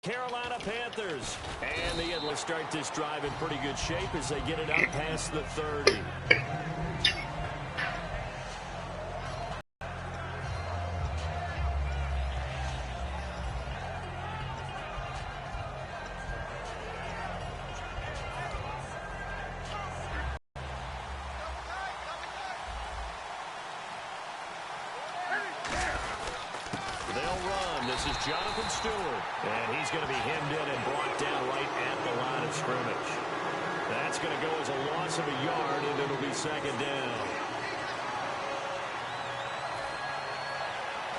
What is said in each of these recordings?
Carolina Panthers. And the Atlas start this drive in pretty good shape as they get it up past the 30. This is Jonathan Stewart, and he's going to be hemmed in and brought down right at the line of scrimmage. That's going to go as a loss of a yard, and it'll be second down.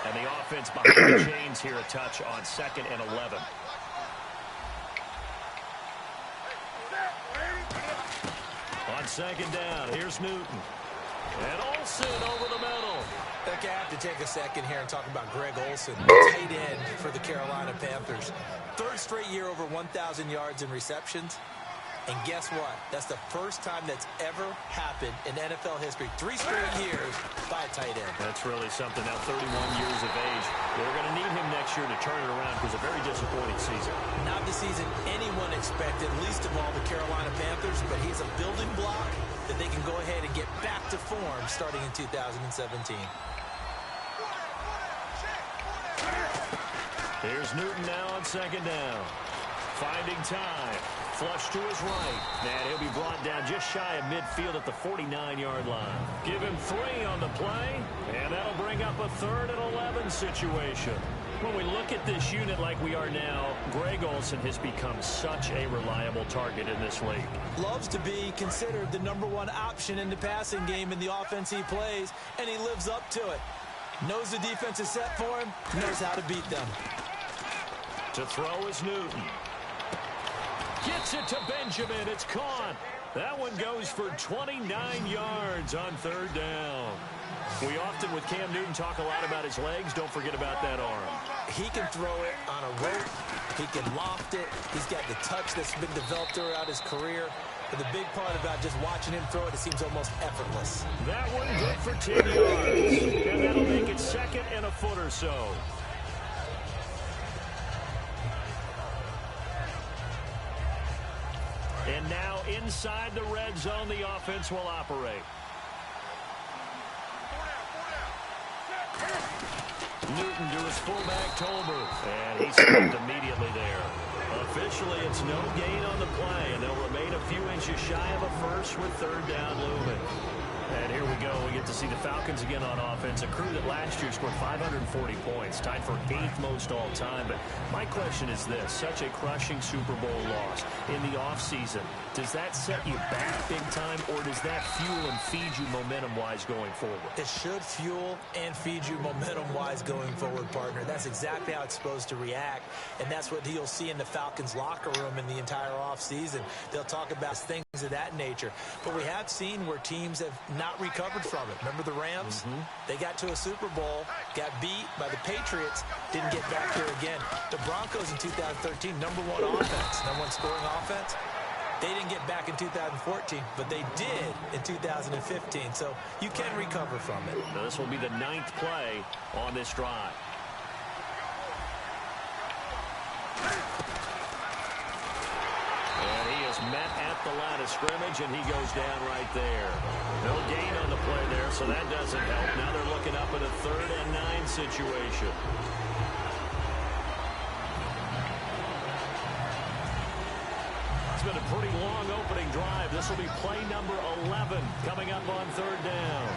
And the offense behind the chains here a touch on 2nd and 11. On 2nd down, here's Newton. And Olsen over the middle. I have to take a second here and talk about Greg Olsen, tight end for the Carolina Panthers. 3rd straight year over 1,000 yards in receptions. And guess what? That's the first time that's ever happened in NFL history. 3 straight years by a tight end. That's really something. Now 31 years of age. We're going to need him next year to turn it around because a very disappointing season. Not the season anyone expected, least of all the Carolina Panthers, but he's a building block that they can go ahead and get back to form starting in 2017. Here's Newton now on 2nd down. Finding time. Flush to his right. And he'll be brought down just shy of midfield at the 49-yard line. Give him 3 on the play, and that'll bring up a 3rd and 11 situation. When we look at this unit like we are now, Greg Olsen has become such a reliable target in this league. Loves to be considered the #1 option in the passing game in the offense he plays, and he lives up to it. Knows the defense is set for him, knows how to beat them. To throw is Newton. Gets it to Benjamin. It's caught. That one goes for 29 yards on 3rd down. We often, with Cam Newton, talk a lot about his legs. Don't forget about that arm. He can throw it on a rope. He can loft it. He's got the touch that's been developed throughout his career. But the big part about just watching him throw it, it seems almost effortless. That one good for 10 yards. And that'll make it 2nd and a foot or so. And now inside the red zone, the offense will operate. Newton to his fullback, Tolbert. And he's stopped immediately there. Officially, it's no gain on the play, and they'll remain a few inches shy of a first with 3rd down looming. And here we go. We get to see the Falcons again on offense, a crew that last year scored 540 points, tied for 8th most all time. But my question is this, such a crushing Super Bowl loss in the offseason, does that set you back big time, or does that fuel and feed you momentum-wise going forward? It should fuel and feed you momentum-wise going forward, partner. That's exactly how it's supposed to react, and that's what you'll see in the Falcons locker room in the entire offseason. They'll talk about things of that nature. But we have seen where teams have not recovered from it. Remember the Rams? They got to a Super Bowl, got beat by the Patriots, didn't get back there again. The Broncos in 2013, #1 offense, #1 scoring offense. They didn't get back in 2014, but they did in 2015. So you can recover from it. Now this will be the 9th play on this drive. And he is met at the line of scrimmage, and he goes down right there. No gain on the play there, so that doesn't help. Now they're looking up at a 3rd and 9 situation. It's been a pretty long opening drive. This will be play number 11 coming up on 3rd down.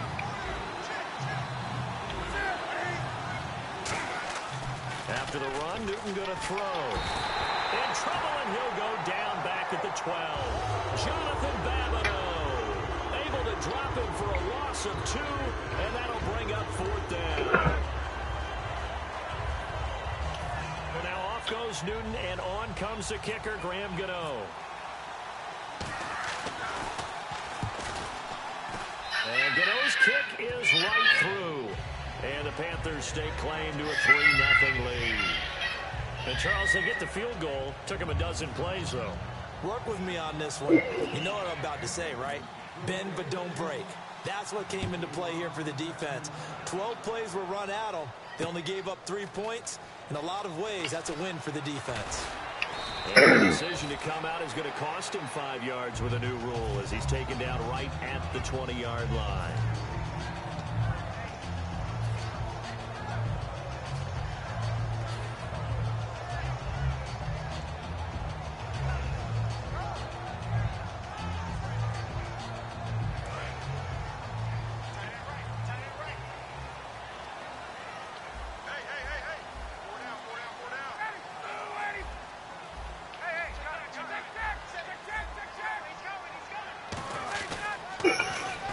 After the run, Newton going to throw. In trouble, and he'll go down back at the 12. Jonathan Babineau able to drop him for a loss of 2, and that'll bring up 4th down. And now off goes Newton, and on comes the kicker, Graham Gano. And Gano's kick is right through. And the Panthers stake claim to a 3-0 lead. And Charles, they get the field goal. Took him a dozen plays, though. Work with me on this one. You know what I'm about to say, right? Bend but don't break. That's what came into play here for the defense. 12 plays were run at them. They only gave up 3 points, In a lot of ways, that's a win for the defense. And the decision to come out is going to cost him 5 yards with a new rule as he's taken down right at the 20-yard line.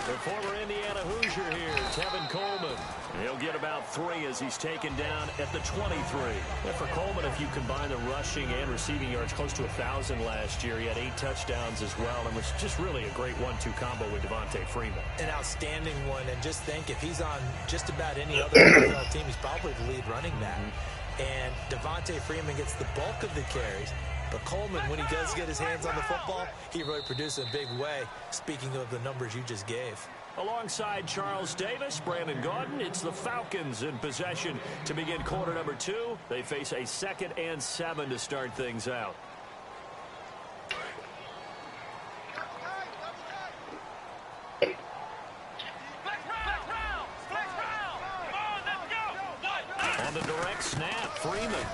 The former Indiana Hoosier here, Tevin Coleman. He'll get about 3 as he's taken down at the 23. And for Coleman, if you combine the rushing and receiving yards, close to 1,000 last year. He had 8 touchdowns as well, and was just really a great 1-2 combo with Devontae Freeman. An outstanding one, and just think, if he's on just about any other NFL team, he's probably the lead running back. And Devontae Freeman gets the bulk of the carries. But Coleman, when he does get his hands on the football, he really produces in a big way, speaking of the numbers you just gave. Alongside Charles Davis, Brandon Gaudin, it's the Falcons in possession to begin quarter number 2. They face a 2nd and 7 to start things out. On the direct snap, Freeman.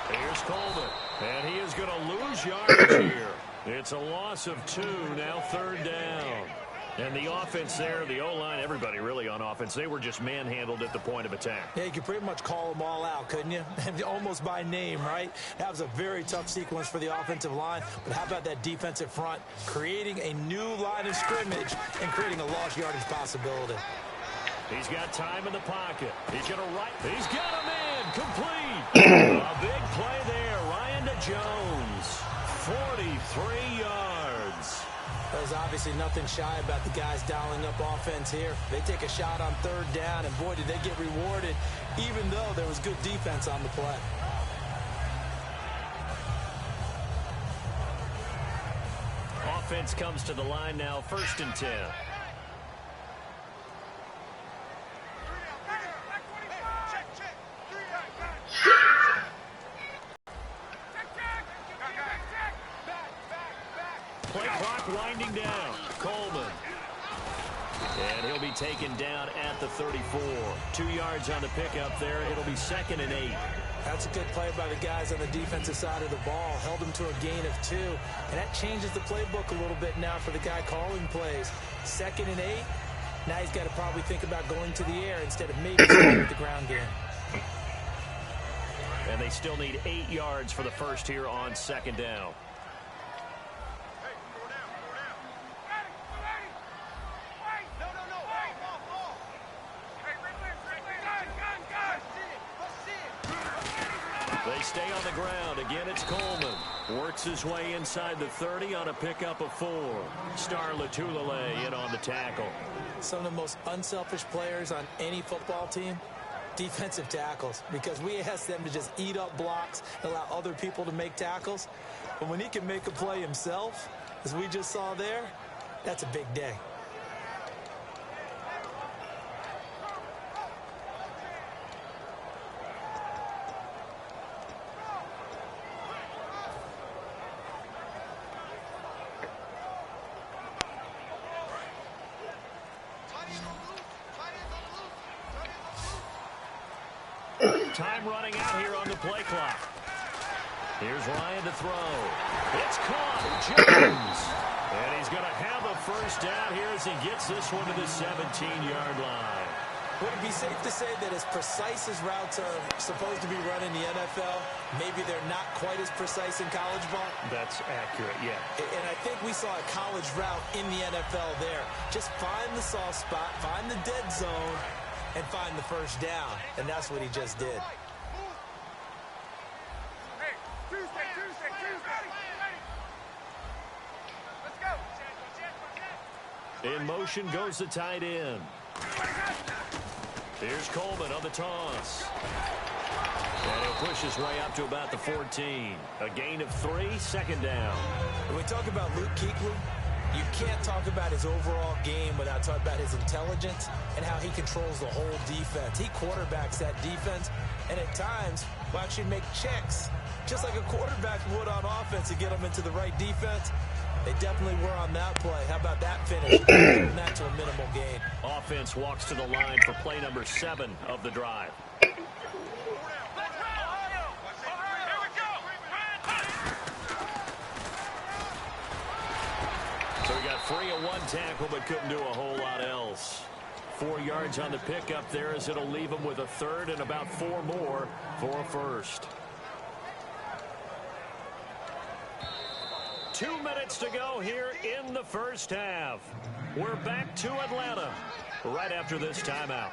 Here's Coleman, and he is going to lose yards here. It's a loss of 2, now 3rd down. And the offense there, the O-line, everybody really on offense, they were just manhandled at the point of attack. Yeah, you could pretty much call them all out, couldn't you? Almost by name, right? That was a very tough sequence for the offensive line. But how about that defensive front, creating a new line of scrimmage and creating a lost yardage possibility? He's got time in the pocket. He's going to He's got him in. Complete. A big play there. Ryan to Jones. 43 yards. There's obviously nothing shy about the guys dialing up offense here. They take a shot on 3rd down, and boy, did they get rewarded, even though there was good defense on the play. Offense comes to the line now, 1st and 10. Play clock winding down. Coleman. And he'll be taken down at the 34. 2 yards on the pickup there. It'll be 2nd and 8. That's a good play by the guys on the defensive side of the ball. Held them to a gain of 2. And that changes the playbook a little bit now for the guy calling plays. 2nd and 8. Now he's got to probably think about going to the air instead of maybe starting with the ground game. And they still need 8 yards for the first here on 2nd down. They stay on the ground. Again, it's Coleman. Works his way inside the 30 on a pickup of 4. Star Latulele in on the tackle. Some of the most unselfish players on any football team, defensive tackles, because we ask them to just eat up blocks, allow other people to make tackles. But when he can make a play himself, as we just saw there, that's a big day. Time running out here on the play clock. Here's Ryan to throw. It's caught. Jones. And he's going to have a first down here as he gets this one to the 17-yard line. Would it be safe to say that as precise as routes are supposed to be run in the NFL, maybe they're not quite as precise in college ball? That's accurate, yeah. And I think we saw a college route in the NFL there. Just find the soft spot, find the dead zone, and find the first down. And that's what he just did. Hey, Tuesday. Let's go. In motion goes the tight end. Here's Coleman on the toss. And he'll push his way up to about the 14. A gain of 3, 2nd down. When we talk about Luke Kuechly, you can't talk about his overall game without talking about his intelligence and how he controls the whole defense. He quarterbacks that defense, and at times will actually make checks, just like a quarterback would on offense to get them into the right defense. They definitely were on that play. How about that finish? That to a minimal gain. Offense walks to the line for play number 7 of the drive. So we got free of 1 tackle, but couldn't do a whole lot else. 4 yards on the pickup there, as it'll leave them with a third and about 4 more for a first. 2 minutes to go here in the first half. We're back to Atlanta right after this timeout.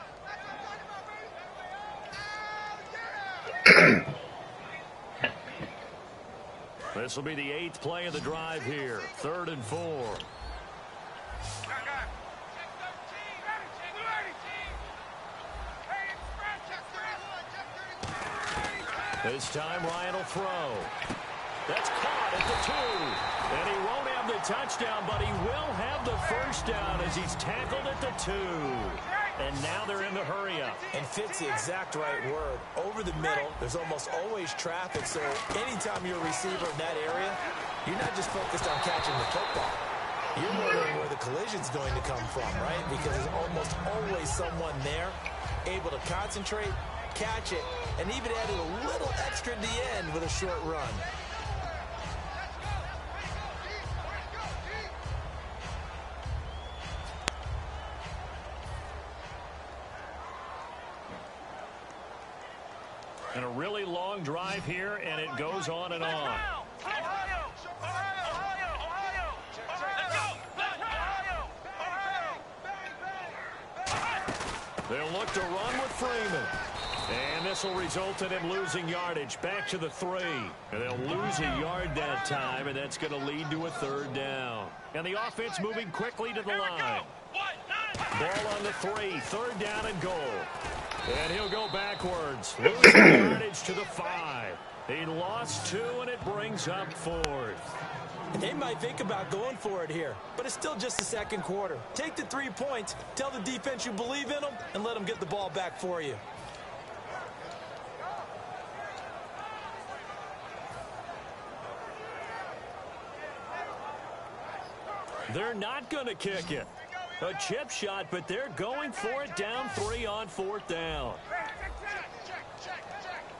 This will be the 8th play of the drive here. 3rd and 4. This time Ryan will throw. That's caught at the 2. And he won't have the touchdown, but he will have the first down as he's tackled at the 2. And now they're in the hurry up. And fits the exact right word. Over the middle, there's almost always traffic, so anytime you're a receiver in that area, you're not just focused on catching the football. You're wondering where the collision's going to come from, right? Because there's almost always someone there able to concentrate, catch it, and even add a little extra at the end with a short run. And a really long drive here, and it goes on and on. They'll look to run with Freeman. And this will result in him losing yardage back to the 3. And they'll lose a yard that time, and that's going to lead to a 3rd down. And the offense moving quickly to the line. Ball on the 3, 3rd down and goal. And he'll go backwards, losing yardage to the 5. He lost 2, and it brings up 4th. They might think about going for it here, but it's still just the second quarter. Take the 3 points, tell the defense you believe in them, and let them get the ball back for you. They're not going to kick it. A chip shot, but they're going for it down 3 on 4th down.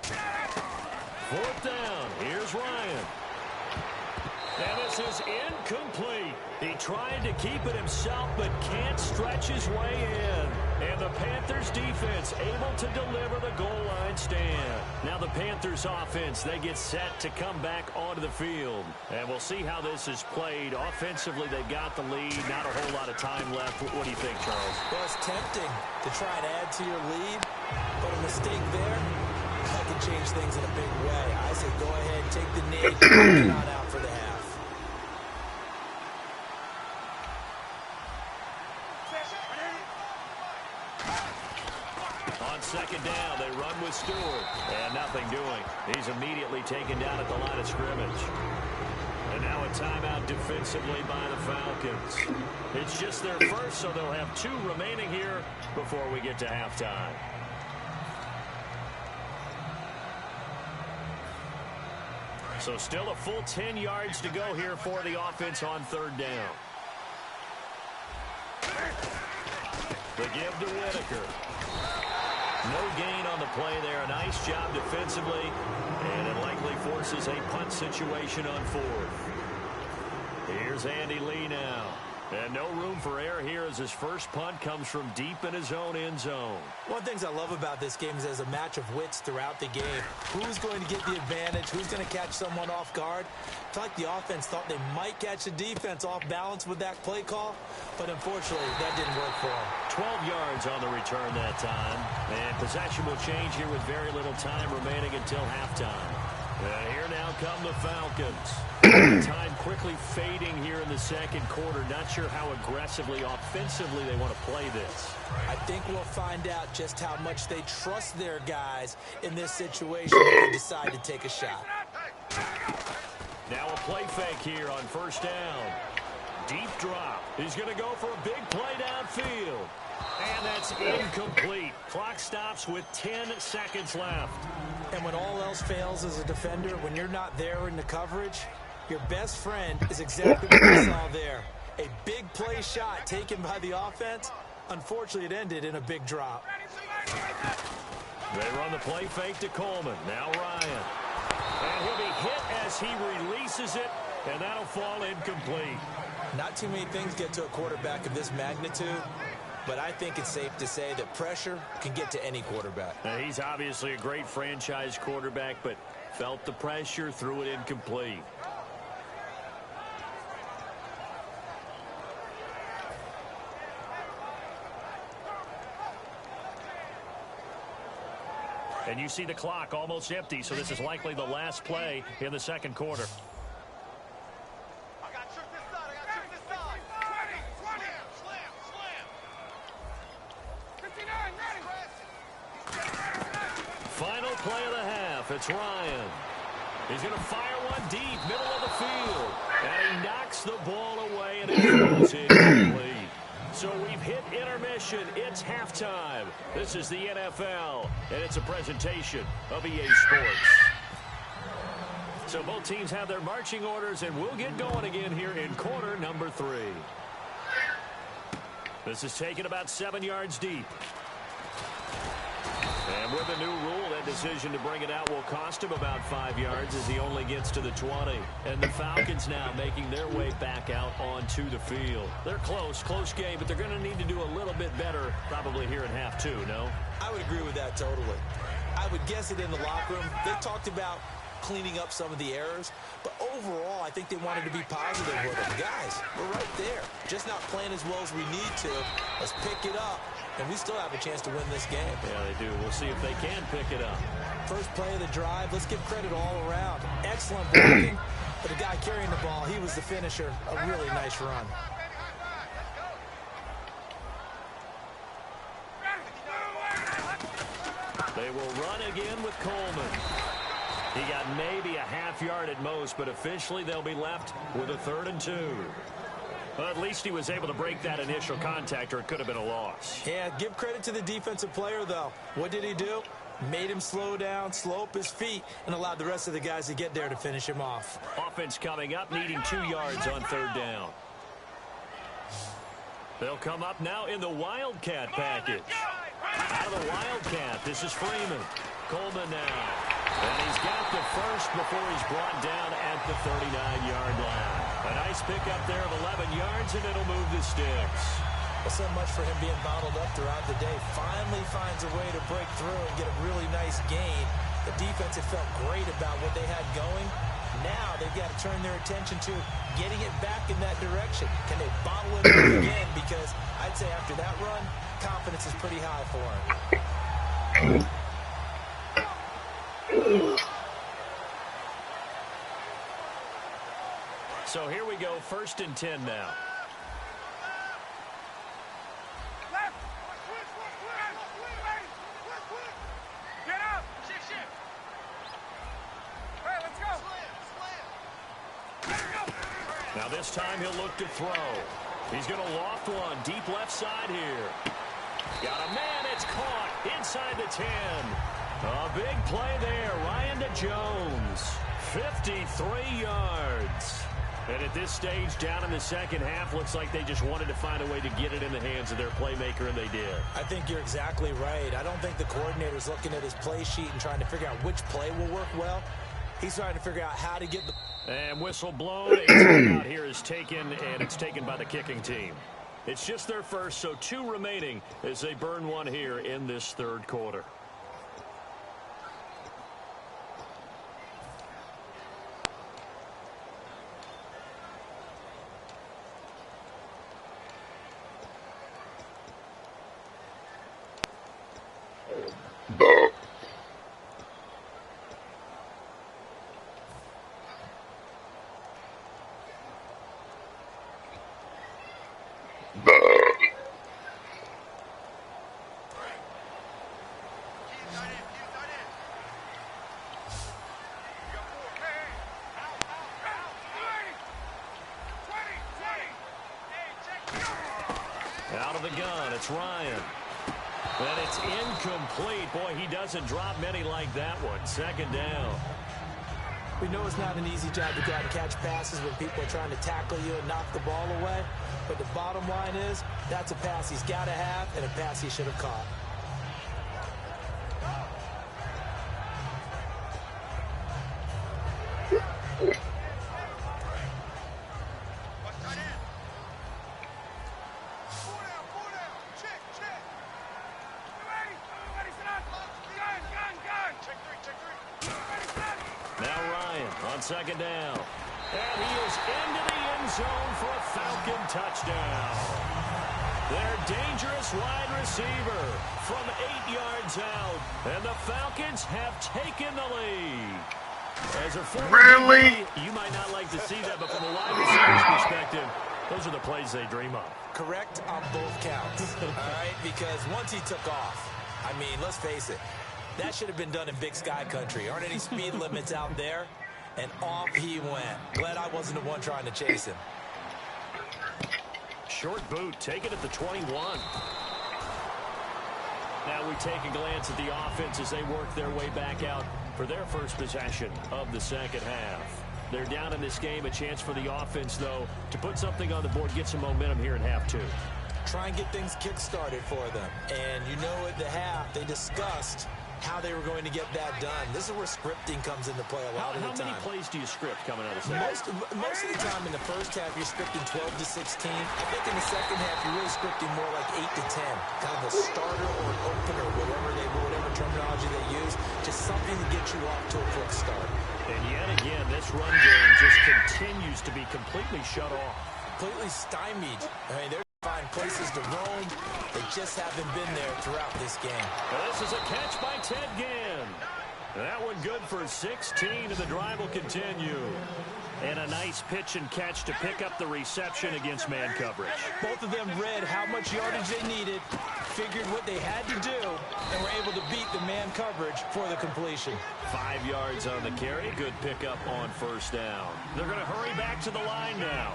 4th down. Here's Ryan. And this is incomplete. He tried to keep it himself, but can't stretch his way in. And the Panthers defense able to deliver the goal line stand. Now the Panthers offense, they get set to come back onto the field. And we'll see how this is played. Offensively, they've got the lead. Not a whole lot of time left. What do you think, Charles? Well, it's tempting to try and add to your lead, but a mistake there, that can change things in a big way. I say go ahead, take the knee, get on out for the half. On 2nd down, they run with Stewart. And nothing doing. He's immediately taken down at the line of scrimmage. And now a timeout defensively by the Falcons. It's just their first, so they'll have 2 remaining here before we get to halftime. So still a full 10 yards to go here for the offense on 3rd down. The give to Whitaker. No gain on the play there. A nice job defensively. And it likely forces a punt situation on 4th. Here's Andy Lee now. And no room for error here as his first punt comes from deep in his own end zone. One of the things I love about this game is there's a match of wits throughout the game. Who's going to get the advantage? Who's going to catch someone off guard? I feel like the offense thought they might catch the defense off balance with that play call, but unfortunately that didn't work for them. 12 yards on the return that time. And possession will change here with very little time remaining until halftime. And here now come the Falcons. Time quickly fading here in the second quarter. Not sure how aggressively, offensively they want to play this. I think we'll find out just how much they trust their guys in this situation if they decide to take a shot. Now a play fake here on 1st down. Deep drop. He's going to go for a big play downfield. And that's incomplete. Clock stops with 10 seconds left. And when all else fails as a defender, when you're not there in the coverage, your best friend is exactly what we saw there. A big play shot taken by the offense. Unfortunately, it ended in a big drop. They run the play fake to Coleman. Now Ryan. And he'll be hit as he releases it, and that'll fall incomplete. Not too many things get to a quarterback of this magnitude, but I think it's safe to say that pressure can get to any quarterback. Now, he's obviously a great franchise quarterback, but felt the pressure, threw it incomplete. And you see the clock almost empty, so this is likely the last play in the second quarter. I got to shoot this side. I got to shoot this side. 20. Slam. 59, ready. Final play of the half. It's Ryan. He's going to fire one deep, middle of the field. And he knocks the ball away, and it throws incomplete. So we've hit intermission. It's halftime. This is the NFL, and it's a presentation of EA Sports. So both teams have their marching orders, and we'll get going again here in quarter number 3. This is taken about 7 yards deep. And with the new rule, that decision to bring it out will cost him about 5 yards as he only gets to the 20. And the Falcons now making their way back out onto the field. They're close game, but they're going to need to do a little bit better probably here in half 2, no? I would agree with that totally. I would guess it in the locker room. They talked about cleaning up some of the errors, but overall, I think they wanted to be positive with them. Guys, we're right there. Just not playing as well as we need to. Let's pick it up. And we still have a chance to win this game. Yeah, they do. We'll see if they can pick it up. First play of the drive. Let's give credit all around. Excellent blocking. But the guy carrying the ball, he was the finisher. A really nice run. They will run again with Coleman. He got maybe a half yard at most, but officially they'll be left with a 3rd and 2. Well, at least he was able to break that initial contact, or it could have been a loss. Yeah, give credit to the defensive player, though. What did he do? Made him slow down, slow up his feet, and allowed the rest of the guys to get there to finish him off. Offense coming up, needing 2 yards on 3rd down. They'll come up now in the Wildcat package. Out of the Wildcat, this is Freeman. Coleman now. And he's got the first before he's brought down at the 39-yard line. A nice pickup there of 11 yards, and it'll move the sticks. Well, so much for him being bottled up throughout the day. Finally finds a way to break through and get a really nice gain. The defense had felt great about what they had going. Now they've got to turn their attention to getting it back in that direction. Can they bottle it up again? Because I'd say after that run, confidence is pretty high for him. So here we go, 1st and 10 now. Left. Get up. Shift. All right, let's go. Now this time he'll look to throw. He's going to loft one deep left side here. Got a man, it's caught inside the 10. A big play there, Ryan to Jones. 53 yards. And at this stage, down in the second half, looks like they just wanted to find a way to get it in the hands of their playmaker, and they did. I think you're exactly right. I don't think the coordinator's looking at his play sheet and trying to figure out which play will work well. He's trying to figure out how to get the... And whistle blown. Out here is taken, and it's taken by the kicking team. It's just their first, so 2 remaining as they burn one here in this 3rd quarter. Out of the gun, it's Ryan. And it's incomplete. Boy, he doesn't drop many like that one. Second down. We know it's not an easy job to go out and catch passes when people are trying to tackle you and knock the ball away. But the bottom line is, that's a pass he's got to have and a pass he should have caught. Second down. And he is into the end zone for a Falcon touchdown. Their dangerous wide receiver from 8 yards out. And the Falcons have taken the lead. As a former DB, you might not like to see that, but from a wide receiver's perspective, those are the plays they dream of. Correct on both counts. All right, because once he took off, I mean, let's face it, that should have been done in Big Sky country. Aren't any speed limits out there? And off he went. Glad I wasn't the one trying to chase him. Short boot, taken at the 21. Now we take a glance at the offense as they work their way back out for their first possession of the second half. They're down in this game. A chance for the offense, though, to put something on the board, get some momentum here in half two. Try and get things kick-started for them. And you know at the half, they discussed how they were going to get that done. This is where scripting comes into play a lot of the time. How many plays do you script coming out of the second? Most of the time in the first half, you're scripting 12 to 16. I think in the second half, you're really scripting more like 8 to 10. Kind of a starter or an opener, whatever terminology they use. Just something to get you off to a quick start. And yet again, this run game just continues to be completely shut off. Completely stymied. I mean, they're find places to roam. They just haven't been there throughout this game. Well, this is a catch by Ted Ginn. That one good for 16, and the drive will continue. And a nice pitch and catch to pick up the reception against man coverage. Both of them read how much yardage they needed, figured what they had to do, and were able to beat the man coverage for the completion. 5 yards on the carry. Good pickup on first down. They're going to hurry back to the line now.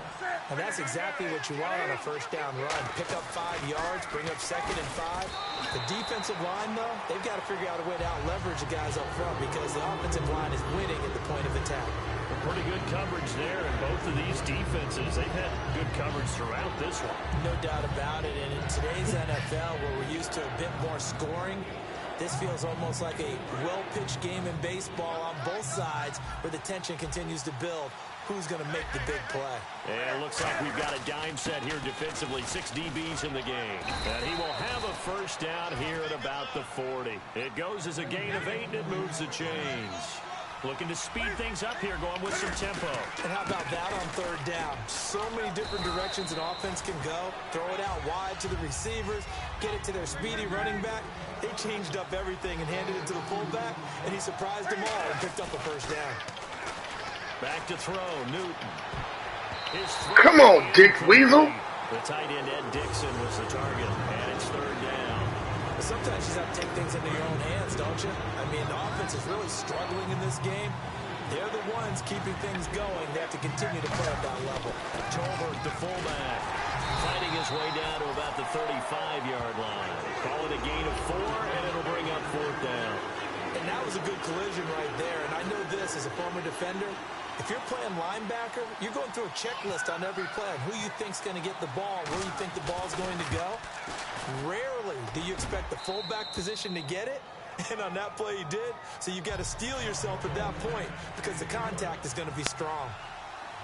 And that's exactly what you want on a first down run. Pick up 5 yards, bring up 2nd and 5. The defensive line, though, they've got to figure out a way to out-leverage the guys up front because the offensive line is winning at the point of attack. Pretty good coverage there, and both of these defenses, they've had good coverage throughout this one. No doubt about it, and in today's NFL, where we're used to a bit more scoring, this feels almost like a well-pitched game in baseball on both sides where the tension continues to build. Who's going to make the big play? Yeah, it looks like we've got a dime set here defensively. 6 DBs in the game. And he will have a first down here at about the 40. It goes as a gain of 8, and it moves the chains. Looking to speed things up here, going with some tempo. And how about that on third down? So many different directions an offense can go. Throw it out wide to the receivers, get it to their speedy running back. They changed up everything and handed it to the fullback, and he surprised them all and picked up a first down. Back to throw, Newton. Come on, Dick Weasel. The tight end, Ed Dixon, was the target, and it's third down. Sometimes you just have to take things into your own hands, don't you? I mean, the offense is really struggling in this game. They're the ones keeping things going. They have to continue to play at that level. Tolbert, the fullback, fighting his way down to about the 35-yard line. Call it a gain of 4, and it'll bring up fourth down. And that was a good collision right there. And I know this as a former defender. If you're playing linebacker, you're going through a checklist on every play of who you think's going to get the ball, where you think the ball's going to go. Rarely do you expect the fullback position to get it. And on that play he did. So you've got to steel yourself at that point because the contact is going to be strong.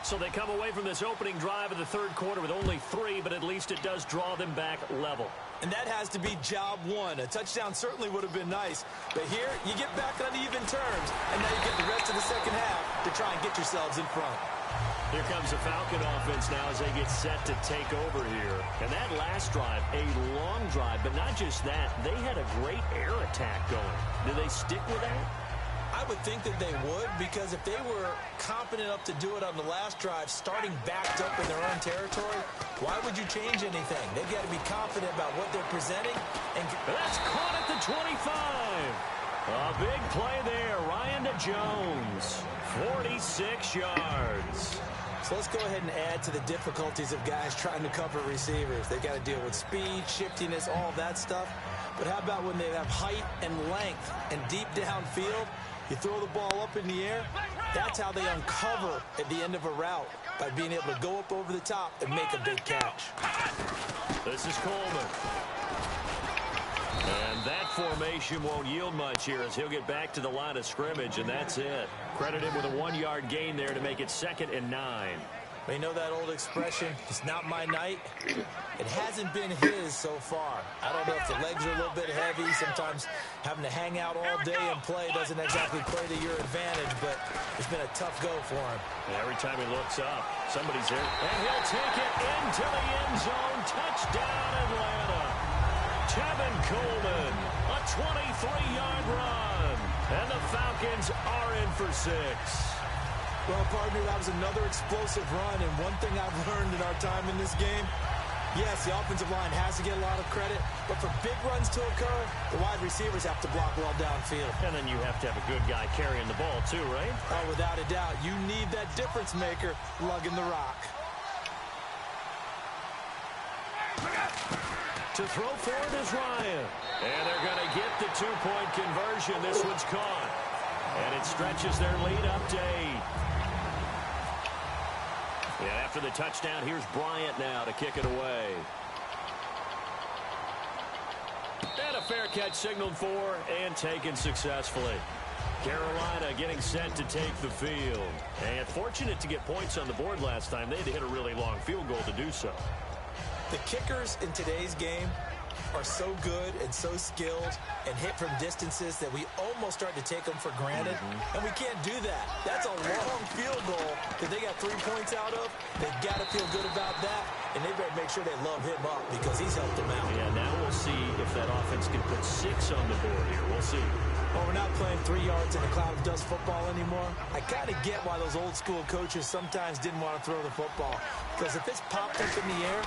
So they come away from this opening drive of the third quarter with only 3, but at least it does draw them back level. And that has to be job one. A touchdown certainly would have been nice. But here, you get back on even terms, and now you get the rest of the second half to try and get yourselves in front. Here comes the Falcon offense now as they get set to take over here. And that last drive, a long drive, but not just that. They had a great air attack going. Do they stick with that? I would think that they would, because if they were confident enough to do it on the last drive, starting backed up in their own territory, why would you change anything? They've got to be confident about what they're presenting. And that's caught at the 25. A big play there. Ryan to Jones. 46 yards. So let's go ahead and add to the difficulties of guys trying to cover receivers. They've got to deal with speed, shiftiness, all that stuff. But how about when they have height and length and deep downfield? You throw the ball up in the air. That's how they uncover at the end of a route, by being able to go up over the top and make a big catch. This is Coleman. And that formation won't yield much here as he'll get back to the line of scrimmage, and that's it. Credit him with a 1-yard gain there to make it 2nd and 9. Well, you know that old expression, it's not my night? It hasn't been his so far. I don't know if the legs are a little bit heavy. Sometimes having to hang out all day and play doesn't exactly play to your advantage, but it's been a tough go for him. And every time he looks up, somebody's there. And he'll take it into the end zone. Touchdown, Atlanta. Tevin Coleman, a 23-yard run. And the Falcons are in for 6. Well, partner, that was another explosive run, and one thing I've learned in our time in this game, yes, the offensive line has to get a lot of credit, but for big runs to occur, the wide receivers have to block well downfield. And then you have to have a good guy carrying the ball too, right? Oh, without a doubt. You need that difference maker lugging the rock. To throw forward is Ryan. And they're going to get the 2-point conversion. This one's caught. And it stretches their lead up to 8. Yeah, after the touchdown, here's Bryant now to kick it away. And a fair catch signaled for and taken successfully. Carolina getting set to take the field. And fortunate to get points on the board last time. They had to hit a really long field goal to do so. The kickers in today's game are so good and so skilled and hit from distances that we almost start to take them for granted. And we can't do that. That's a long field goal that they got 3 points out of. They've got to feel good about that, and they better make sure they love him up because he's helped them out. Yeah, now we'll see if that offense can put 6 on the board here. We'll see. Well, we're not playing 3 yards in a cloud of dust football anymore. I kind of get why those old school coaches sometimes didn't want to throw the football. Because if it's popped up in the air,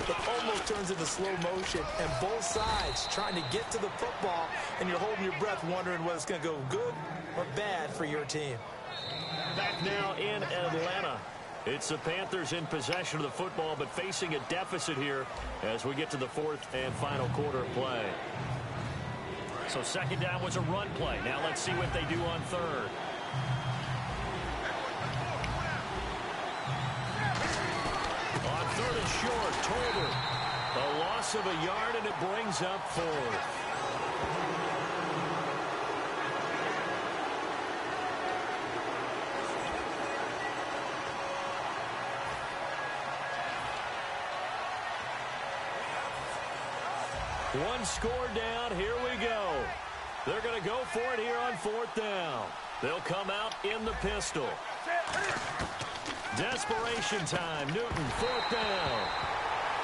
it almost turns into slow motion. And both sides trying to get to the football, and you're holding your breath wondering whether it's going to go good or bad for your team. Back now in Atlanta. It's the Panthers in possession of the football, but facing a deficit here as we get to the 4th and final quarter of play. So 2nd down was a run play. Now let's see what they do on 3rd. On 3rd and short, Tolbert. A loss of a yard, and it brings up 4th. One score down. Here we go. They're going to go for it here on 4th down. They'll come out in the pistol. Desperation time. Newton, 4th down.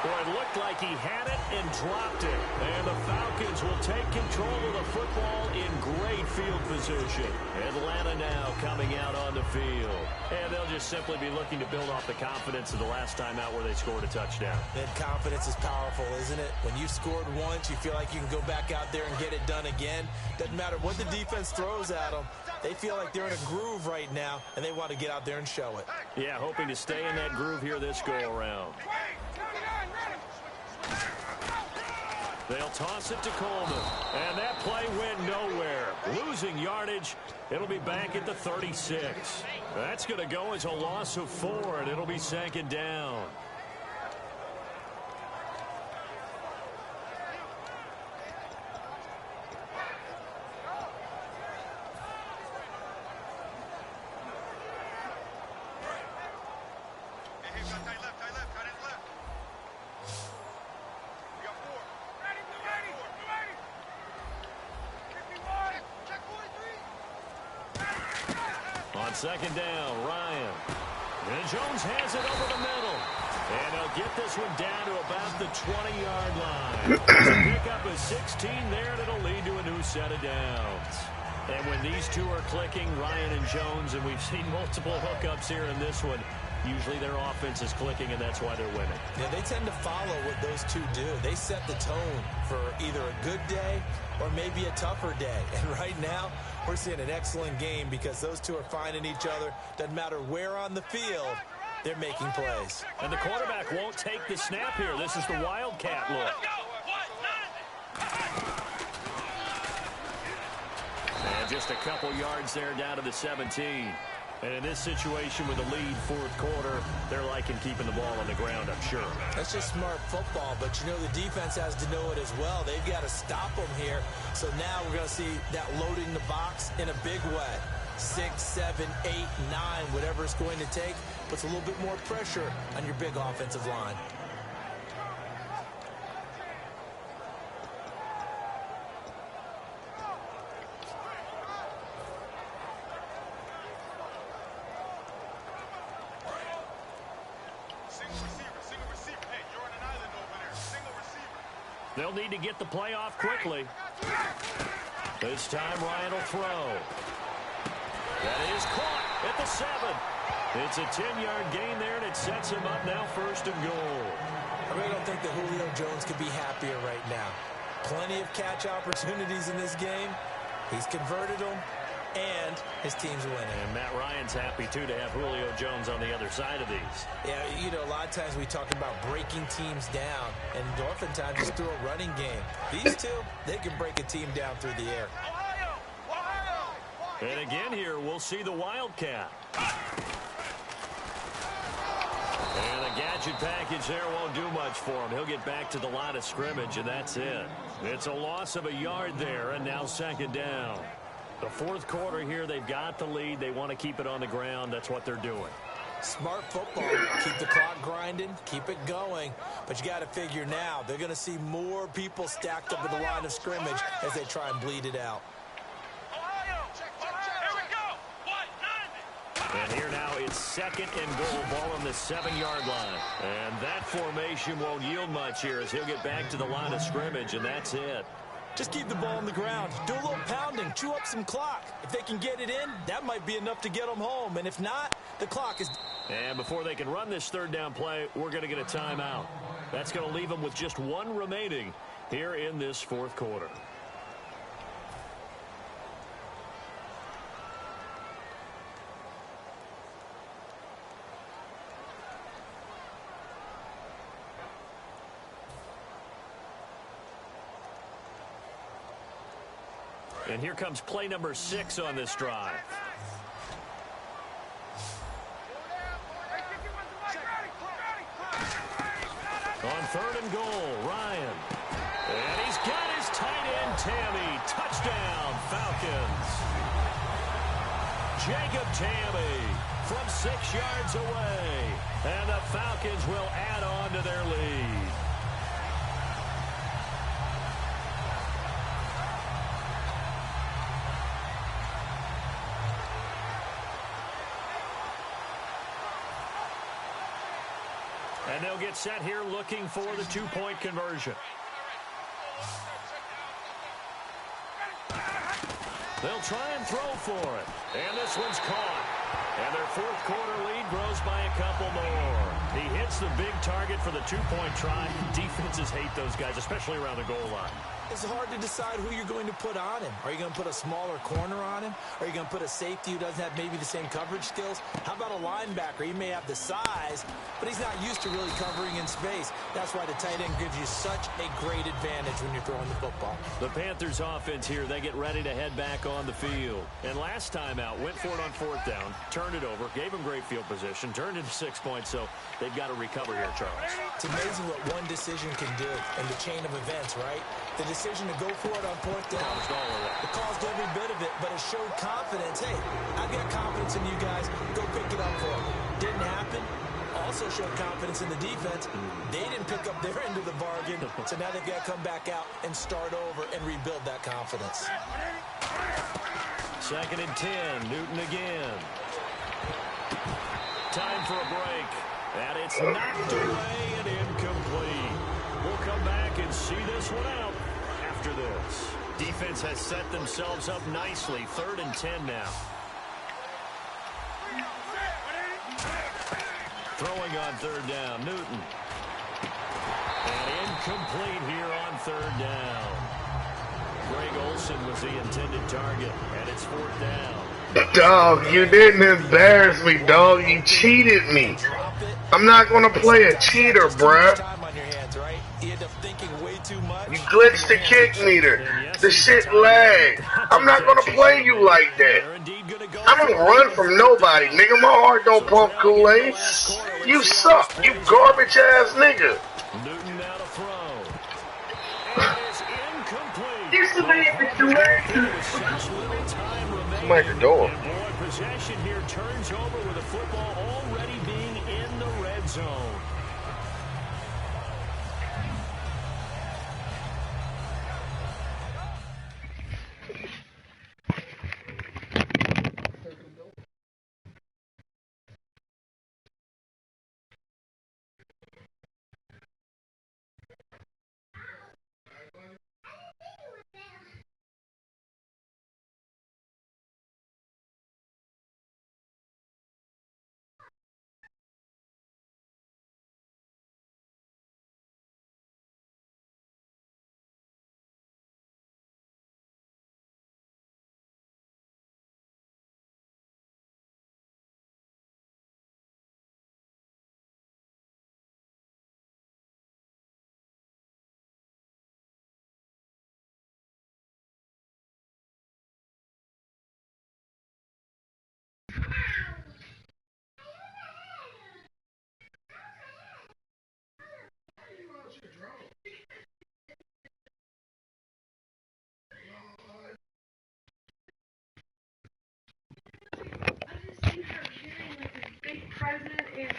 Boy, it looked like he had it and dropped it. And the Falcons will take control of the football in great field position. Atlanta now coming out on the field. And they'll just simply be looking to build off the confidence of the last time out where they scored a touchdown. That confidence is powerful, isn't it? When you've scored once, you feel like you can go back out there and get it done again. Doesn't matter what the defense throws at them. They feel like they're in a groove right now, and they want to get out there and show it. Yeah, hoping to stay in that groove here this go-around. They'll toss it to Coleman. And that play went nowhere. Losing yardage. It'll be back at the 36. That's going to go as a loss of 4, and it'll be 2nd down. On 2nd down, Ryan. And Jones has it over the middle. And they'll get this one down to about the 20-yard line. So pick up a 16 there, and it'll lead to a new set of downs. And when these two are clicking, Ryan and Jones, and we've seen multiple hookups here in this one, usually their offense is clicking, and that's why they're winning. Yeah, they tend to follow what those two do. They set the tone for either a good day or maybe a tougher day. And right now, we're seeing an excellent game because those two are finding each other. Doesn't matter where on the field, they're making plays. And the quarterback won't take the snap here. This is the Wildcat look. just a couple yards there down to the 17. And in this situation with a lead fourth quarter, they're liking keeping the ball on the ground, I'm sure. That's just smart football, but you know the defense has to know it as well. They've got to stop them here. So now we're going to see that loading the box in a big way. 6, 7, 8, 9, whatever it's going to take, puts a little bit more pressure on your big offensive line. They'll need to get the play off quickly. This time Ryan will throw. That is caught at the 7. It's a 10-yard gain there, and it sets him up now 1st and goal. I really don't think that Julio Jones could be happier right now. Plenty of catch opportunities in this game. He's converted them, and his team's winning. And Matt Ryan's happy, too, to have Julio Jones on the other side of these. Yeah, you know, a lot of times we talk about breaking teams down, and oftentimes it's through a running game. These two, they can break a team down through the air. And again here, we'll see the Wildcat. And a gadget package there won't do much for him. He'll get back to the line of scrimmage, and that's it. It's a loss of a yard there, and now 2nd down. The fourth quarter here, they've got the lead. They want to keep it on the ground. That's what they're doing. Smart football. Keep the clock grinding. Keep it going. But you got to figure now, they're going to see more people stacked up at the line of scrimmage as they try and bleed it out. And here now it's 2nd and goal, ball on the 7-yard line. And that formation won't yield much here as he'll get back to the line of scrimmage, and that's it. Just keep the ball on the ground. Do a little pounding. Chew up some clock. If they can get it in, that might be enough to get them home. And if not, the clock is... And before they can run this 3rd down play, we're going to get a timeout. That's going to leave them with just 1 remaining here in this fourth quarter. And here comes play number 6 on this drive. On 3rd and goal, Ryan. And he's got his tight end, Tammy. Touchdown, Falcons. Jacob Tammy from 6 yards away. And the Falcons will add on to their lead. And they'll get set here looking for the 2-point conversion. They'll try and throw for it. And this one's caught. And their fourth quarter lead grows by a couple more. He hits the big target for the 2-point try. Defenses hate those guys, especially around the goal line. It's hard to decide who you're going to put on him. Are you going to put a smaller corner on him? Are you going to put a safety who doesn't have maybe the same coverage skills? How about a linebacker? He may have the size, but he's not used to really covering in space. That's why the tight end gives you such a great advantage when you're throwing the football. The Panthers offense here, they get ready to head back on the field. And last time out, went for it on 4th down, turned it over, gave him great field position, turned into 6 points, so they've got to recover here, Charles. It's amazing what one decision can do in the chain of events, right? The decision to go for it on 4th down. It caused every bit of it, but it showed confidence. Hey, I've got confidence in you guys. Go pick it up for them. Didn't happen. Also showed confidence in the defense. They didn't pick up their end of the bargain, so now they've got to come back out and start over and rebuild that confidence. 2nd and 10, Newton again. Time for a break. And it's knocked away and incomplete. We'll come back and see this one out after this. Defense has set themselves up nicely. 3rd and 10 now. Throwing on 3rd down, Newton. And incomplete here on 3rd down. Greg Olsen was the intended target, and it's 4th down. Dog, you didn't embarrass me, dog. You cheated me. I'm not going to play a cheater, bruh. Time on your hands, right? You end up thinking way You glitched the kick meter. The shit lagged. I'm not gonna play you like that. I don't run from nobody, nigga. My heart don't pump Kool-Aid. You suck. You garbage ass nigga. Newton now to throw. And it's incomplete. You somebody at the door. Somebody at the door. And boy, possession here turns over with the football already being in the red zone.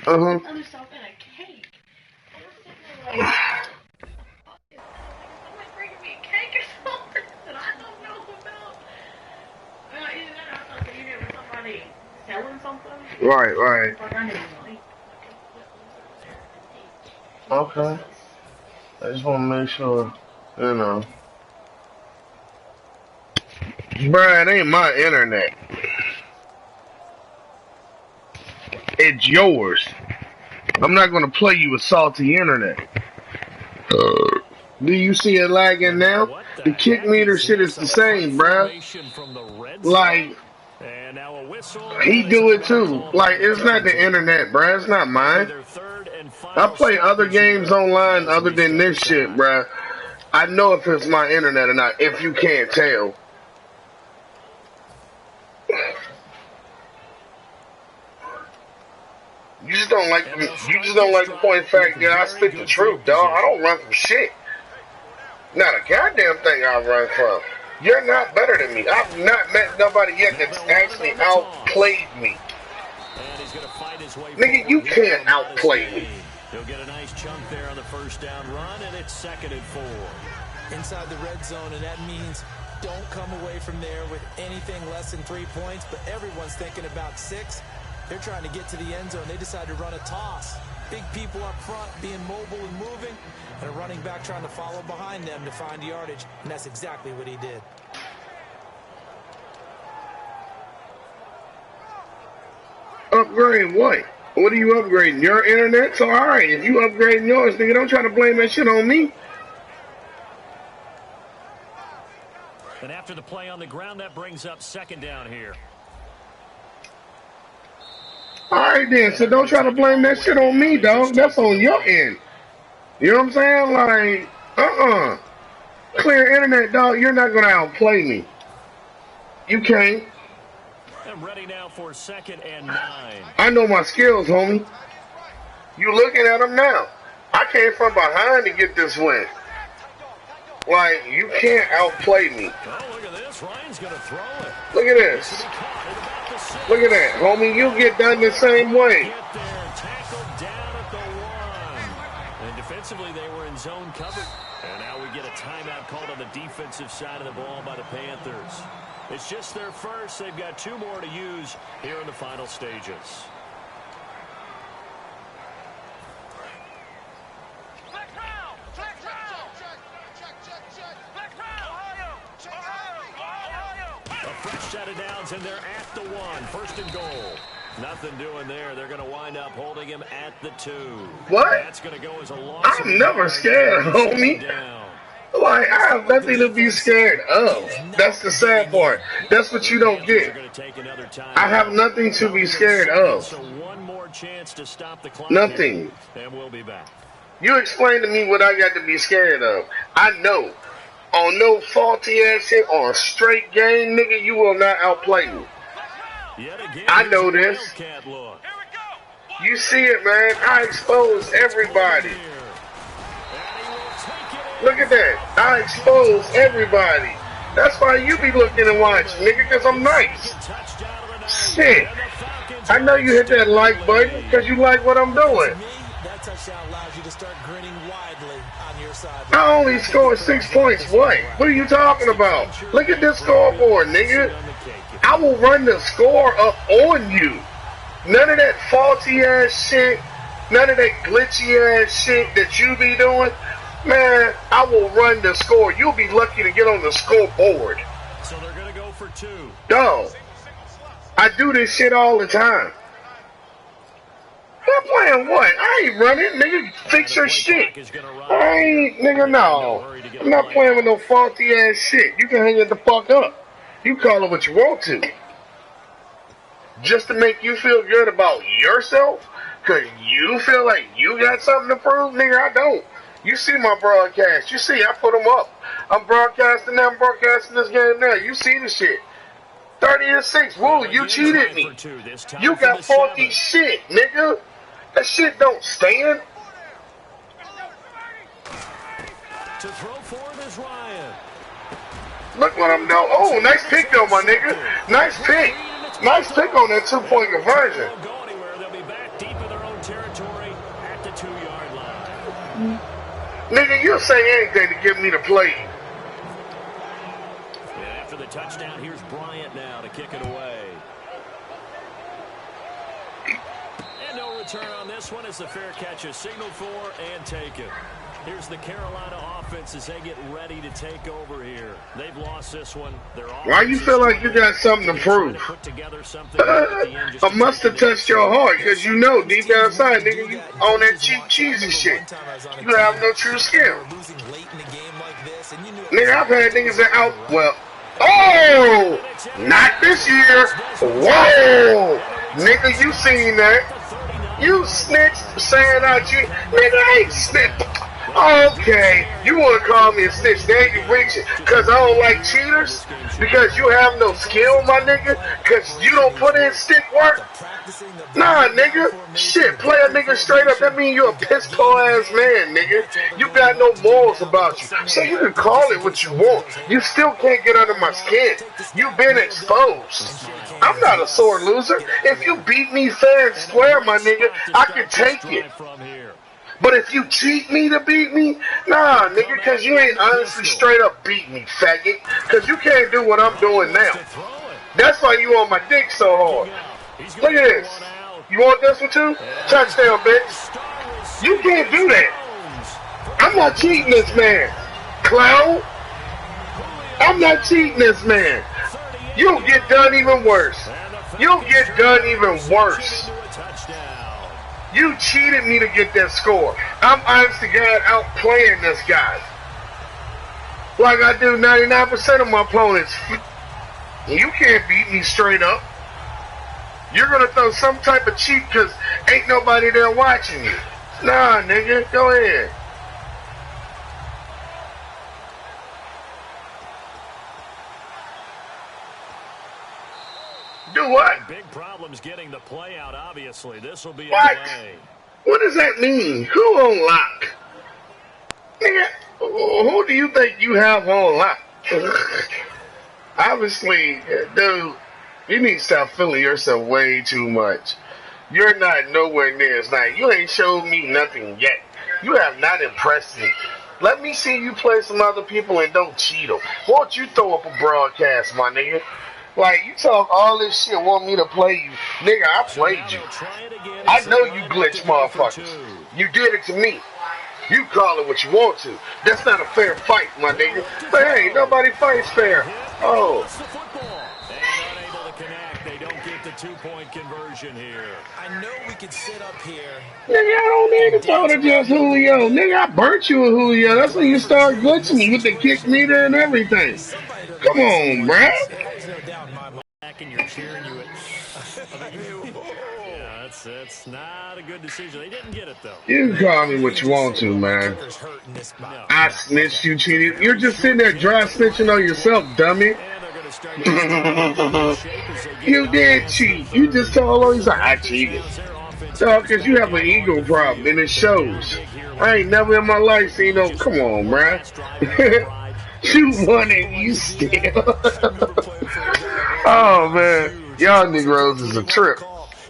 Other stuff in a cake. And I'm sitting there like, somebody bringing me a cake or something that I don't know about. Either that or I thought that you were somebody selling something. Right, right. Like I didn't like. Okay. I just want to make sure, you know. Bruh, it ain't my internet. It's yours. I'm not going to play you with salty internet. Do you see it lagging now? The kick meter shit is the same, bruh. Like, he do it too. Like, it's not the internet, bruh. It's not mine. I play other games online other than this shit, bruh. I know if it's my internet or not, if you can't tell. You just don't like the point of fact that I spit the truth, dog. I don't run from shit. Not a goddamn thing I run from. You're not better than me. I've not met nobody yet that's actually outplayed me. Nigga, you can't outplay me. He'll get a nice chunk there on the first down run, and it's 2nd and 4. Inside the red zone, and that means don't come away from there with anything less than 3 points, but everyone's thinking about 6. They're trying to get to the end zone. They decide to run a toss. Big people up front being mobile and moving, and a running back trying to follow behind them to find yardage, and that's exactly what he did. Upgrade what? What are you upgrading? Your internet? So alright, if you upgrading yours, nigga, don't try to blame that shit on me. And after the play on the ground, that brings up 2nd down here. Alright then, so don't try to blame that shit on me, dog. That's on your end. You know what I'm saying? Like, clear internet, dog. You're not gonna outplay me. You can't. I'm ready now for 2nd and 9. I know my skills, homie. You looking at them now. I came from behind to get this win. Like, you can't outplay me. Oh, look at this. Ryan's gonna throw it. Look at this. Look at that, homie. You get done the same way. Get there, tackled down at the 1. And defensively, they were in zone cover. And now we get a timeout called on the defensive side of the ball by the Panthers. It's just their first. They've got 2 more to use here in the final stages. A fresh set of downs, and they're at the 1. 1st and goal. Nothing doing there. They're going to wind up holding him at the 2. What? That's going to go as a loss. I'm never scared, homie. Like, I have nothing to be scared of. That's the sad part. That's what you don't get. I have nothing to be scared of. So one more chance to stop the clock. Nothing. And we'll be back. You explain to me what I got to be scared of. I know. On no faulty ass shit, on a straight game, nigga, you will not outplay me. I know this. You see it, man. I expose everybody. Look at that. I expose everybody. That's why you be looking and watching, nigga, because I'm nice. Shit. I know you hit that like button because you like what I'm doing. I only scored 6 points. What are you talking about? Look at this scoreboard, nigga. I will run the score up on you. None of that faulty ass shit. None of that glitchy ass shit that you be doing. Man, I will run the score. You'll be lucky to get on the scoreboard. So they're going to go for 2. Dog. I do this shit all the time. I'm playing what? I ain't running, nigga. Fix your shit. I ain't, nigga, no. I'm not playing with no faulty ass shit. You can hang it the fuck up. You call it what you want to. Just to make you feel good about yourself? Because you feel like you got something to prove? Nigga, I don't. You see my broadcast. You see, I put them up. I'm broadcasting now. I'm broadcasting this game now. You see the shit. 30-6. Woo, you cheated me. You got faulty shit, nigga. That shit don't stand. To throw for is Ryan. Look what I'm doing. Oh, nice pick though, my nigga. Nice pick. Nice pick on that 2-point conversion. Go anywhere. They'll be back deep in their own territory at the 2-yard line. Nigga, you'll say anything to get me to play. And after the touchdown, here's Bryant now to kick it away. And no return on this one as the fair catch is signaled for and taken. Here's the Carolina offense as they get ready to take over here. They've lost this one. Why you feel like you got something to prove? I must have touched your heart because you know deep down inside, nigga, you on that cheap, cheesy shit. You have no true skill. Nigga, I've had niggas that out, well, oh, not this year. Whoa, nigga, you seen that. You snitched saying out you, nigga, I ain't snitched. Okay, you want to call me a snitch, there you reach it, because I don't like cheaters, because you have no skill, my nigga, because you don't put in stick work. Nah, nigga, shit, play a nigga straight up, that mean you a piss-poor ass man, nigga. You got no morals about you, so you can call it what you want. You still can't get under my skin. You've been exposed. I'm not a sore loser. If you beat me fair and square, my nigga, I can take it. But if you cheat me to beat me, nah, nigga, because you ain't honestly straight up beat me, faggot. Because you can't do what I'm doing now. That's why you on my dick so hard. Look at this. You want this one too? Touchdown, bitch. You can't do that. I'm not cheating this man, clown. I'm not cheating this man. You'll get done even worse. You'll get done even worse. You cheated me to get that score. I'm honest to God outplaying this guy. Like I do 99% of my opponents. You can't beat me straight up. You're going to throw some type of cheat because ain't nobody there watching you. Nah, nigga, go ahead. Do what? Big problems getting the play out, obviously. This will be a what? delay. What does that mean? Who on lock? Nigga, who do you think you have on lock? Obviously, dude, you need to stop feeling yourself way too much. You're not nowhere near as nice. You ain't showed me nothing yet. You have not impressed me. Let me see you play some other people and don't cheat them. Why don't you throw up a broadcast, my nigga? Like, you talk all this shit, want me to play you. Nigga, I played you. I know you glitch motherfuckers. You did it to me. You call it what you want to. That's not a fair fight, my nigga. But hey, nobody fights fair. Oh. Unable to connect. They don't get the 2-point conversion here. I know we could sit up here. Nigga, I don't need to throw to just Julio. Nigga, I burnt you with Julio. That's when you start glitching me with the kick meter and everything. Come on, bruh. And you're cheering you at. Yeah, That's not a good decision. They didn't get it, though. You can call me what you want to, man. I snitched, you cheated. You're just sitting there dry snitching on yourself, dummy. You did cheat. You just told all he's like, I cheated. So, because you have an ego problem, and it shows. I ain't never in my life seen no, come on, bruh. You won and you still. Oh, man. Y'all Negroes is a trip.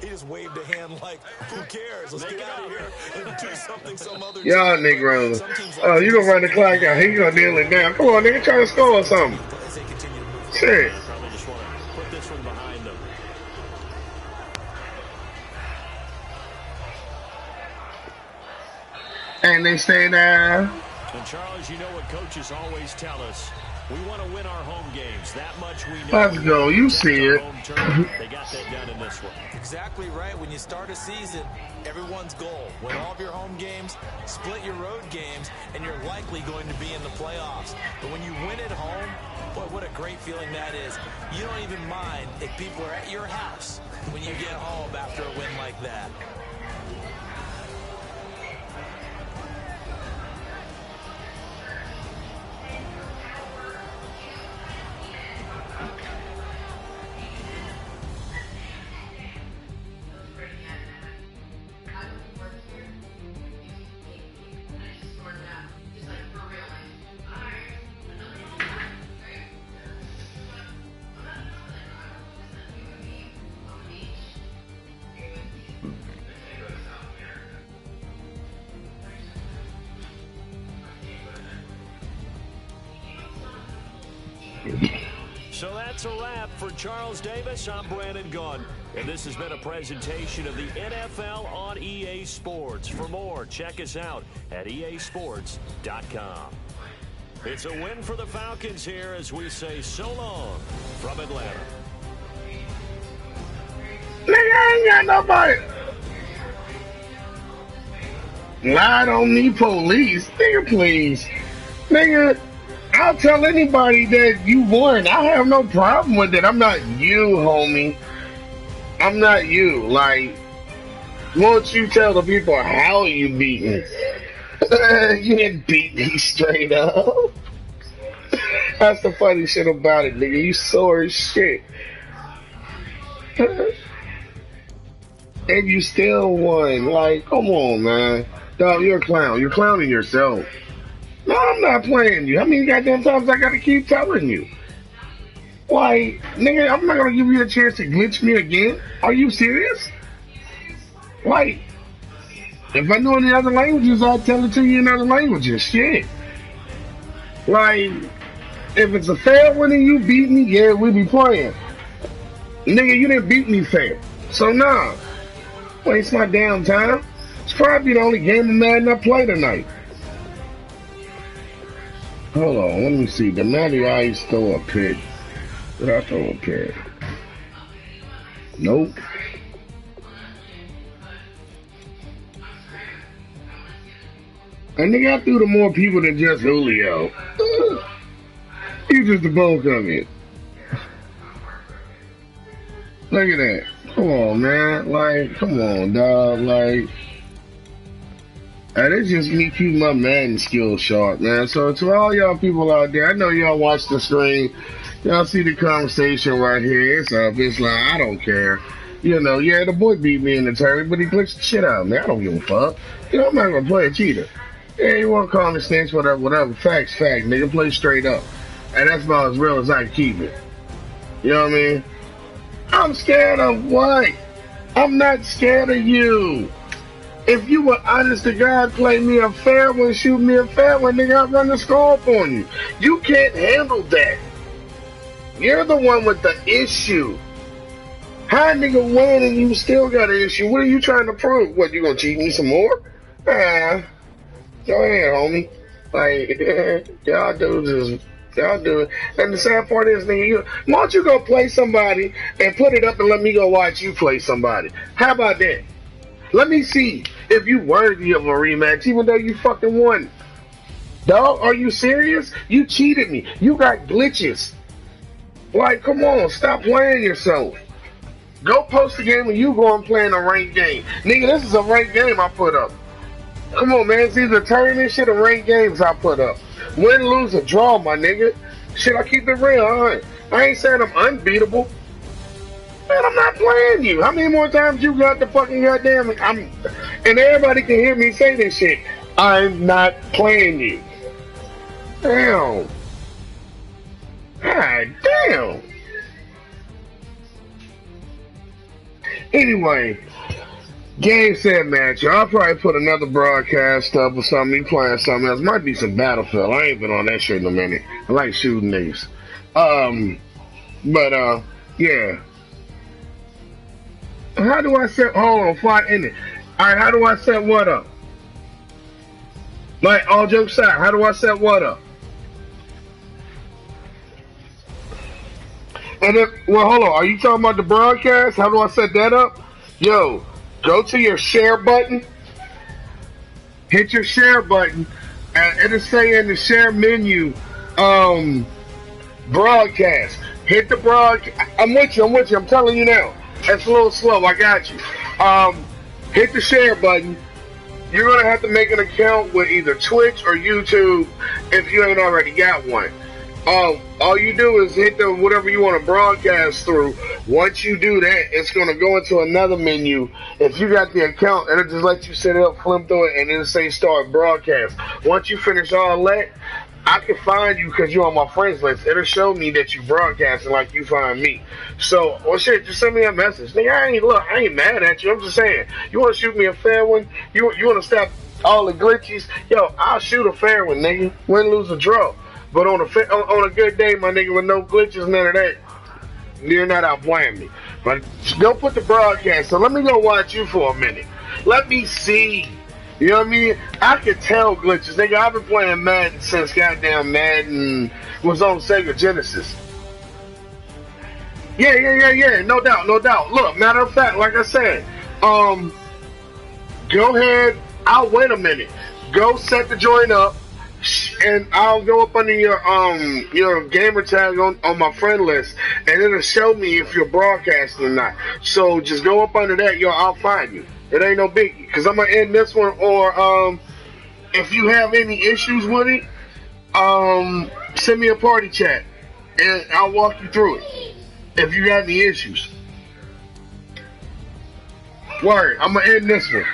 He just waved a hand like, who cares? Let's get out of here and do something some other Y'all Negroes. Oh, you gonna run the clock out. He gonna nail it down. Come on, nigga, try to score or something. Shit. Probably just want to put this one behind them. And they stay there. And Charles, you know what coaches always tell us. We want to win our home games. That much we know. Let's go. You see it. They got that done in this one. Exactly right. When you start a season, everyone's goal. Win all of your home games, split your road games, and you're likely going to be in the playoffs. But when you win at home, boy, what a great feeling that is. You don't even mind if people are at your house when you get home after a win like that. So that's a wrap for Charles Davis. I'm Brandon Gunn, and this has been a presentation of the NFL on EA Sports. For more, check us out at easports.com. It's a win for the Falcons here as we say so long from Atlanta. Nigga, I ain't got nobody. Lied on me, police. Nigga, please. Nigga, I'll tell anybody that you won. I have no problem with it. I'm not you, homie. I'm not you. Like, won't you tell the people how you beat me? You didn't beat me straight up. That's the funny shit about it, nigga. You sore as shit. And you still won. Like, come on, man. Dog, you're a clown. You're clowning yourself. No, I'm not playing you. How many goddamn times I gotta keep telling you? Like, nigga, I'm not gonna give you a chance to glitch me again. Are you serious? Like, if I knew any other languages, I'd tell it to you in other languages. Shit. Like, if it's a fair win and you beat me, yeah, we be playing. Nigga, you didn't beat me fair. So, nah. Waste my damn time. It's probably the only game of Madden I play tonight. Hold on, let me see. The Matty Ice throw a pick. Did I throw a pick? Nope. And nigga, I threw to more people than just Julio. You just the bone coming. Look at that. Come on, man. Like, come on, dog. Like, and it's just me keeping my Madden skills sharp, man. So to all y'all people out there, I know y'all watch the stream. Y'all see the conversation right here. It's up. It's like, I don't care. You know, yeah, the boy beat me in the tournament, but he glitched the shit out of me. I don't give a fuck. You know, I'm not going to play a cheater. Yeah, you want to call me snitch, whatever. Facts, nigga. Play straight up. And that's about as real as I can keep it. You know what I mean? I'm scared of what? I'm not scared of you. If you were honest to God, play me a fair one, shoot me a fair one, nigga, I'd run the score up on you. You can't handle that. You're the one with the issue. How nigga win and you still got an issue? What are you trying to prove? What, you gonna cheat me some more? Go ahead, homie. Like, y'all do it. And the sad part is, nigga, why don't you go play somebody and put it up and let me go watch you play somebody? How about that? Let me see if you worthy of a rematch, even though you fucking won. Dog, are you serious? You cheated me. You got glitches. Like, come on, stop playing yourself. Go post the game when you go and play in a ranked game. Nigga, this is a ranked game I put up. Come on, man. It's either tournament shit or ranked games I put up. Win, lose, or draw, my nigga. Shit, I keep it real, huh? I ain't saying I'm unbeatable. Man, I'm not playing you. How many more times you got the fucking goddamn... And everybody can hear me say this shit. I'm not playing you. Damn. God damn. Anyway, game set match. I'll probably put another broadcast up or something. You playing something else. Might be some Battlefield. I ain't been on that shit in a minute. I like shooting these. Yeah. How do I set? Hold on, fly in it. All right, how do I set what up? Like, all jokes aside, how do I set what up? And then, well, hold on. Are you talking about the broadcast? How do I set that up? Yo, go to your share button. Hit your share button, and it'll say in the share menu, broadcast. Hit the broadcast. I'm with you. I'm telling you now. That's a little slow. I got you. Hit the share button. You're gonna have to make an account with either Twitch or YouTube if you ain't already got one. All you do is hit the whatever you want to broadcast through. Once you do that, it's going to go into another menu. If you got the account, it'll just let you set it up, flip through it, and it'll say start broadcast. Once you finish all that, I can find you because you're on my friends list. It'll show me that you broadcasting like you find me. So, well, shit, just send me a message. Nigga, I ain't mad at you. I'm just saying, you want to shoot me a fair one? You want to stop all the glitches? Yo, I'll shoot a fair one, nigga. Win, lose, or draw. But on a good day, my nigga, with no glitches, none of that, you're not outplaying me. But go put the broadcast. So let me go watch you for a minute. Let me see. You know what I mean? I can tell glitches. Nigga, I've been playing Madden since goddamn Madden was on Sega Genesis. Yeah. No doubt. Look, matter of fact, like I said, go ahead. I'll wait a minute. Go set the joint up. And I'll go up under your gamer tag on my friend list, and it'll show me if you're broadcasting or not. So just go up under that, I'll find you. It ain't no biggie, because I'm gonna end this one. Or if you have any issues with it, send me a party chat, and I'll walk you through it. If you got any issues, word, I'm gonna end this one.